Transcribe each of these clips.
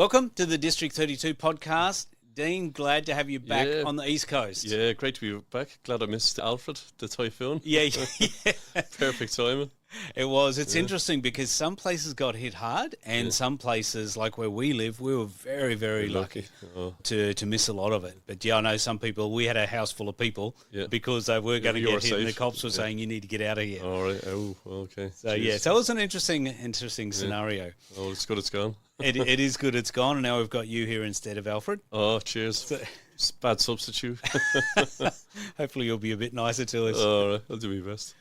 Welcome to the District 32 podcast. Dean, glad to have you back on the East Coast. Yeah, great to be back. Glad I missed Alfred, the typhoon. Yeah. Perfect timing. It was. It's interesting because some places got hit hard and some places, like where we live, we were very, very lucky to miss a lot of it. But yeah, I know some people, we had a house full of people because they were going to get hit and the cops were saying you need to get out of here. All right. Oh, okay. So so it was an interesting scenario. Oh, it's good it's gone. It is good it's gone, and now we've got you here instead of Alfred. Oh, cheers. It's a bad substitute. Hopefully you'll be a bit nicer to us. All right, I'll do my best.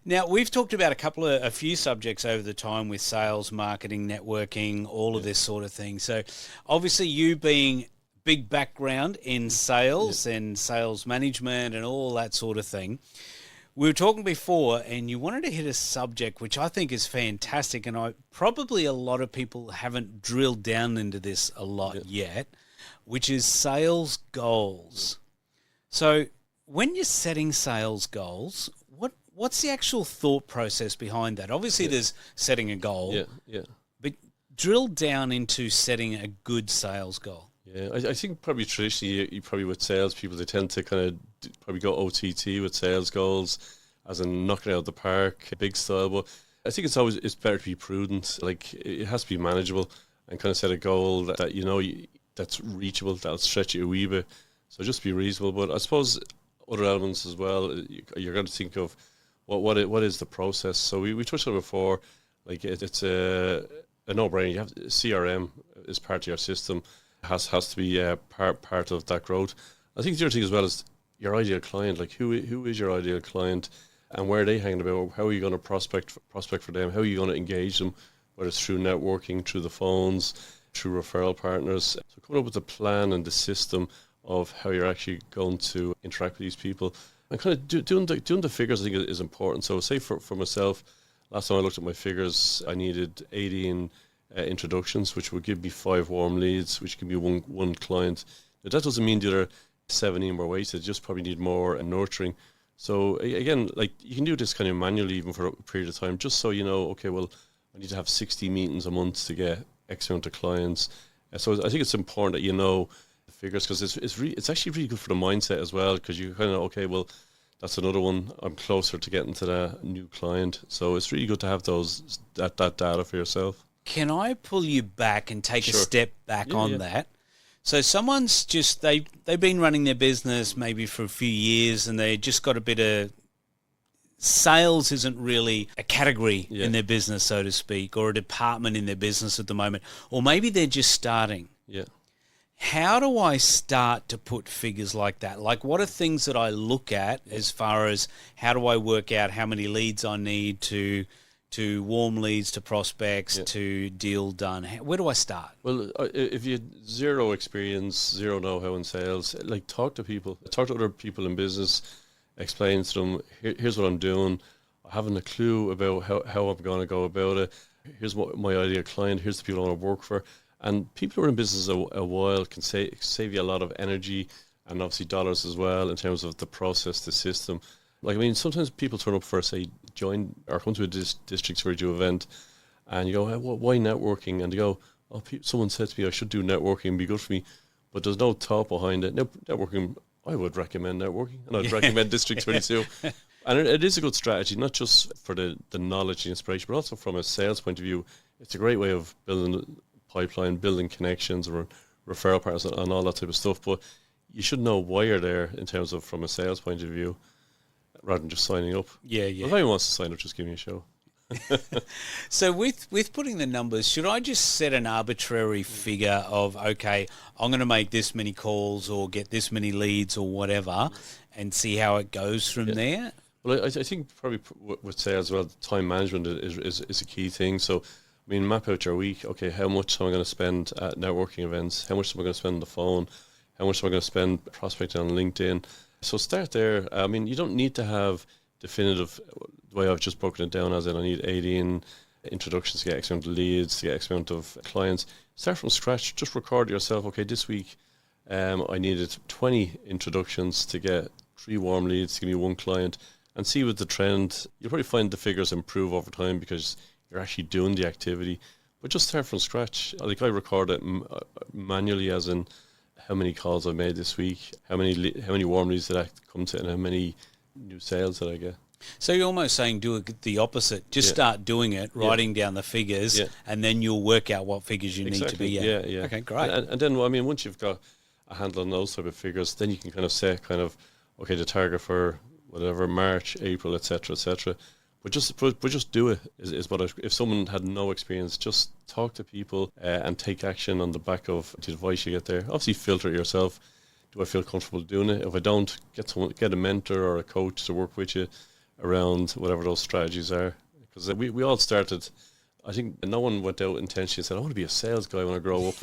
Now, we've talked about a few subjects over the time with sales, marketing, networking, all of this sort of thing. So obviously you being big background in sales and sales management and all that sort of thing, we were talking before and you wanted to hit a subject which I think is fantastic, and probably a lot of people haven't drilled down into this a lot yet, which is sales goals. So when you're setting sales goals, what's the actual thought process behind that? Obviously, there's setting a goal, but drill down into setting a good sales goal. Yeah, I think probably traditionally, you probably with salespeople, they tend to kind of probably go OTT with sales goals, as in knocking it out of the park, big style. But I think it's better to be prudent. Like, it has to be manageable and kind of set a goal that you know that's reachable, that'll stretch you a wee bit. So just be reasonable. But I suppose other elements as well, you're going to think of what is the process. So we touched on it before. Like, it's a no-brainer. You have CRM is part of your system. Has to be part of that growth. I think the other thing as well is your ideal client. Like, who is your ideal client, and where are they hanging about? How are you going to prospect for them? How are you going to engage them? Whether it's through networking, through the phones, through referral partners. So coming up with a plan and the system of how you're actually going to interact with these people, and kind of doing the figures, I think is important. So say for myself, last time I looked at my figures, I needed 18 introductions, which would give me 5 warm leads, which give me one client. Now, that doesn't mean the other 17 were wasted, just probably need more and nurturing. So again, like, you can do this kind of manually even for a period of time, just so you know, okay, well, I need to have 60 meetings a month to get X amount of clients. So I think it's important that you know the figures, because it's actually really good for the mindset as well, because you kind of, okay, well, that's another one. I'm closer to getting to that new client. So it's really good to have that data for yourself. Can I pull you back and take a step back on that? So someone's they've been running their business maybe for a few years, and they just got a bit of sales isn't really a category in their business, so to speak, or a department in their business at the moment, or maybe they're just starting. Yeah. How do I start to put figures like that? Like, what are things that I look at as far as how do I work out how many leads I need to warm leads, to prospects, to deal done? Where do I start? Well, if you had zero experience, zero know-how in sales, like, talk to people, talk to other people in business, explain to them, here's what I'm doing. I haven't a clue about how I'm going to go about it. Here's what my ideal client, here's the people I want to work for. And people who are in business a while can save you a lot of energy and obviously dollars as well in terms of the process, the system. Like, I mean, sometimes people turn up for, say, join or come to a District 32 event, and you go, hey, why networking? And they go, oh, someone said to me I should do networking and be good for me, but there's no thought behind it. Networking, I would recommend networking, and I'd recommend District 32. And it is a good strategy, not just for the knowledge and inspiration, but also from a sales point of view. It's a great way of building pipeline, building connections, or referral partners and all that type of stuff. But you should know why you're there in terms of from a sales point of view, rather than just signing up. Yeah. If anyone wants to sign up, just give me a show. So with putting the numbers, should I just set an arbitrary figure of, okay, I'm going to make this many calls or get this many leads or whatever, and see how it goes from there? Well, I think probably with sales, well, time management is a key thing. So, I mean, map out your week. Okay, how much am I going to spend at networking events? How much am I going to spend on the phone? How much am I going to spend prospecting on LinkedIn? So start there. I mean, you don't need to have definitive, the way I've just broken it down, as in I need 18 introductions to get X amount of leads, to get X amount of clients. Start from scratch. Just record yourself. Okay, this week I needed 20 introductions to get 3 warm leads to give me 1 client, and see with the trend. You'll probably find the figures improve over time because you're actually doing the activity. But just start from scratch. Like I record it manually, as in how many calls I've made this week, how many warm leads did I come to, and how many new sales did I get. So you're almost saying do it the opposite. Just start doing it, writing down the figures, and then you'll work out what figures you need to be at. Yeah. Okay, great. And then, I mean, once you've got a handle on those type of figures, then you can kind of set okay, the target for whatever, March, April, etc., etc. But just do it is what if someone had no experience, just talk to people and take action on the back of the advice you get there. Obviously, filter it yourself. Do I feel comfortable doing it? If I don't, get a mentor or a coach to work with you around whatever those strategies are. Because we all started, I think no one went out intentionally and said, I want to be a sales guy when I grow up.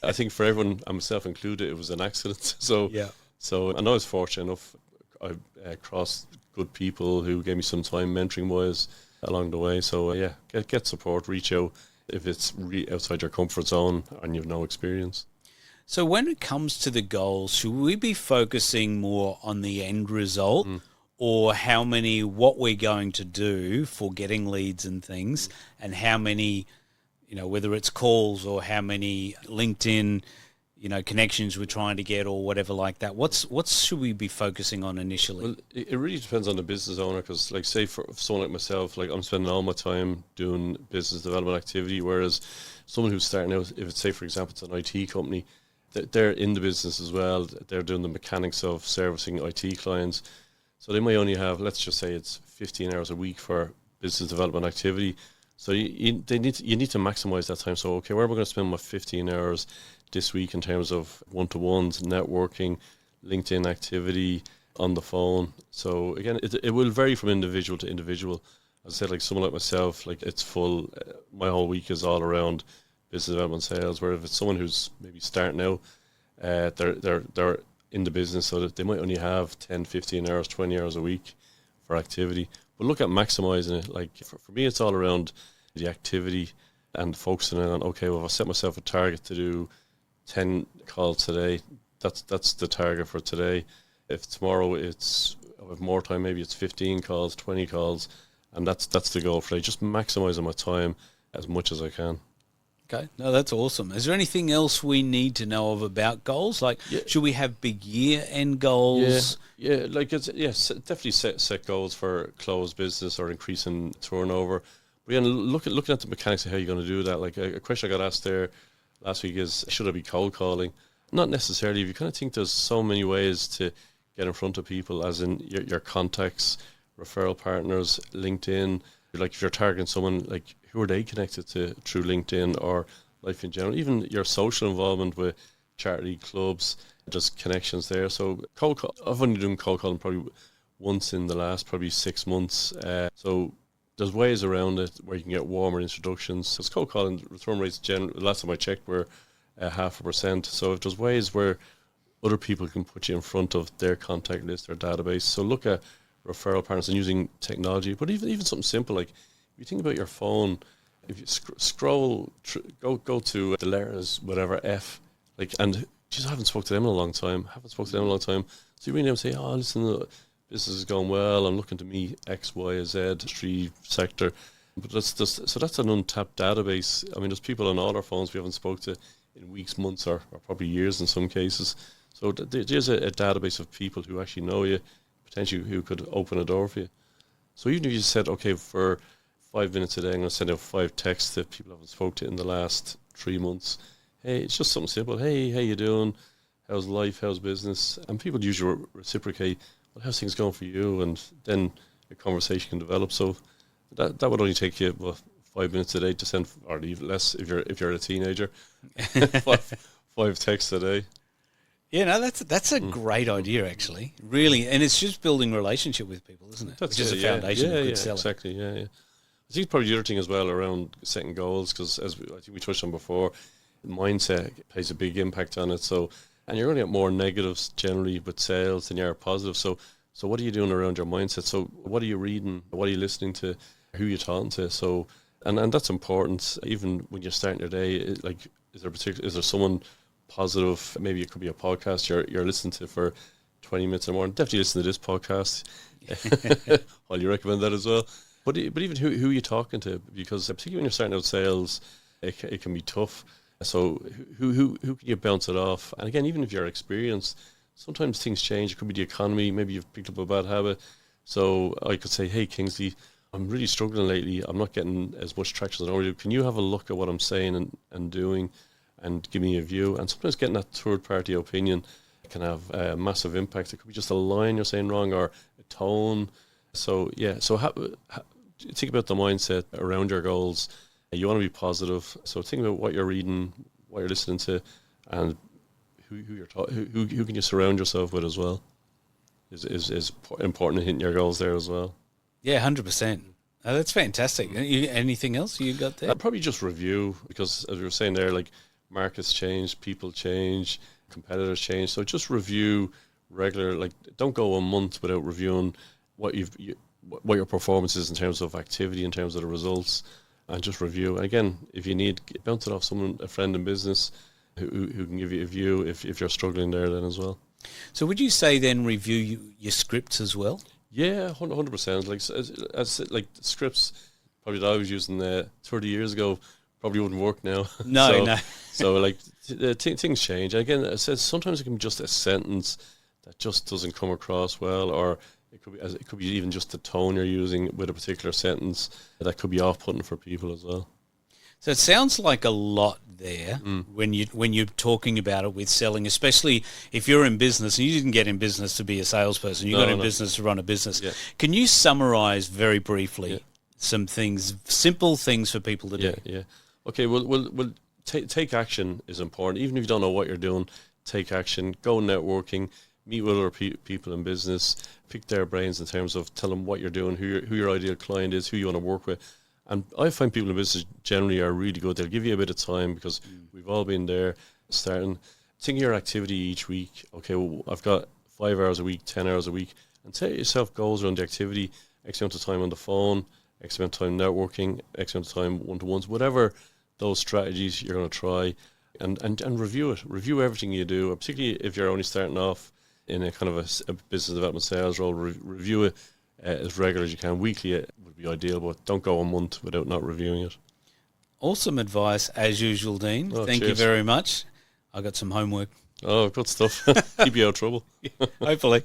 I think for everyone, and myself included, it was an accident. So and I was fortunate enough, I crossed good people who gave me some time mentoring wise along the way. So get support, reach out if it's outside your comfort zone and you've no experience. So when it comes to the goals, should we be focusing more on the end result or what we're going to do for getting leads and things, and how many, whether it's calls or how many LinkedIn, connections we're trying to get or whatever like that? What should we be focusing on initially? Well, it really depends on the business owner, because like say for someone like myself, like I'm spending all my time doing business development activity, whereas someone who's starting out, if it's say for example it's an IT company, they're in the business as well, they're doing the mechanics of servicing IT clients, so they might only have, let's just say it's 15 hours a week for business development activity. So you need to maximize that time. So okay, where am I going to spend my 15 hours this week in terms of one-to-ones, networking, LinkedIn activity, on the phone? So again, it will vary from individual to individual. As I said, like someone like myself, like it's full, my whole week is all around business development sales, where if it's someone who's maybe starting out, they're in the business, so that they might only have 10, 15 hours, 20 hours a week for activity. But look at maximizing it. Like for me, it's all around the activity and focusing on, okay, well, if I set myself a target to do 10 calls today, that's the target for today. If tomorrow I have more time, maybe it's 15 calls, 20 calls, and that's the goal for today. Just maximizing my time as much as I can. Okay, no, that's awesome. Is there anything else we need to know of about goals? Like, should we have big year-end goals? Yeah, like definitely set goals for closed business or increasing turnover. But again, looking at the mechanics of how you're going to do that. Like a question I got asked there last week is, should I be cold calling? Not necessarily. If you kind of think there's so many ways to get in front of people, as in your contacts, referral partners, LinkedIn. Like if you're targeting someone, like who are they connected to through LinkedIn or life in general? Even your social involvement with charity clubs, just connections there. So cold call, I've only done cold calling probably once in the last probably 6 months. So there's ways around it where you can get warmer introductions. Because cold calling return rates, last time I checked, were 0.5%. So if there's ways where other people can put you in front of their contact list or database. So look at referral partners and using technology, but even something simple like, if you think about your phone, if you scroll, go to the letters, whatever, F, like, and geez, I haven't spoken to them in a long time. So you ring them and say, oh, listen, business is going well, I'm looking to meet X, Y, Z, industry, sector. But that's an untapped database. I mean, there's people on all our phones we haven't spoke to in weeks, months, or probably years in some cases. So there's a database of people who actually know you, potentially who could open a door for you. So even if you said, okay, for 5 minutes a day, I'm going to send out 5 texts that people haven't spoke to in the last 3 months. Hey, it's just something simple. Hey, how you doing? How's life? How's business? And people usually reciprocate, well, how's things going for you? And then a conversation can develop. So that would only take you 5 minutes a day to send, or even less if you're a teenager. 5 texts a day. Yeah, no, that's a great idea, actually. Really, and it's just building relationship with people, isn't it? That's just a foundation of good selling. Exactly, yeah. I think probably the other thing as well around setting goals, because I think we touched on before, mindset plays a big impact on it. So, and you're going to get more negatives generally with sales than you are positive. So what are you doing around your mindset? So what are you reading? What are you listening to? Who are you talking to? So, and that's important. Even when you're starting your day, like, is there someone positive? Maybe it could be a podcast you're listening to for 20 minutes or more. Definitely listen to this podcast. I'll recommend that as well. But even who are you talking to? Because particularly when you're starting out sales, it can be tough. So who can you bounce it off? And again, even if you're experienced, sometimes things change. It could be the economy. Maybe you've picked up a bad habit. So I could say, hey, Kingsley, I'm really struggling lately. I'm not getting as much traction as I normally do. Can you have a look at what I'm saying and doing and give me a view? And sometimes getting that third-party opinion can have a massive impact. It could be just a line you're saying wrong or a tone. So, yeah. So think about the mindset around your goals. You want to be positive. So think about what you're reading, what you're listening to, and who can you surround yourself with as well is important in hitting your goals there as well. Yeah, 100%. Oh, that's fantastic. Anything else you got there? I'd probably just review, because as we were saying there, like markets change, people change, competitors change. So just review regular. Like, don't go a month without reviewing what what your performance is in terms of activity, in terms of the results, and just review. And again, if you need, bounce it off a friend in business who can give you a view if you're struggling there then as well. So would you say then review your scripts as well? Yeah, 100%. Like scripts, probably that I was using 30 years ago, probably wouldn't work now. No, no. So like things change. Again, it says sometimes it can be just a sentence that just doesn't come across well, or it could be even just the tone you're using with a particular sentence that could be off-putting for people as well. So it sounds like a lot there when you're talking about it with selling, especially if you're in business and you didn't get in business to be a salesperson, you got in business to run a business. Yeah. Can you summarize very briefly some things, simple things for people to do? Yeah. Okay, well, take action is important. Even if you don't know what you're doing, take action. Go networking, meet with other people in business, pick their brains in terms of tell them what you're doing, who your ideal client is, who you want to work with. And I find people in business generally are really good. They'll give you a bit of time because we've all been there starting. Think of your activity each week. Okay, well, I've got 5 hours a week, 10 hours a week. And set yourself goals around the activity, X amount of time on the phone, X amount of time networking, X amount of time one-to-ones, whatever those strategies you're going to try. And review it. Review everything you do, particularly if you're only starting off in a kind of a business development sales role. Review it as regular as you can. Weekly it would be ideal, but don't go a month without not reviewing it. Awesome advice as usual, Dean. Thank you very much. I got some homework. Oh, good stuff. Keep you out of trouble. Hopefully.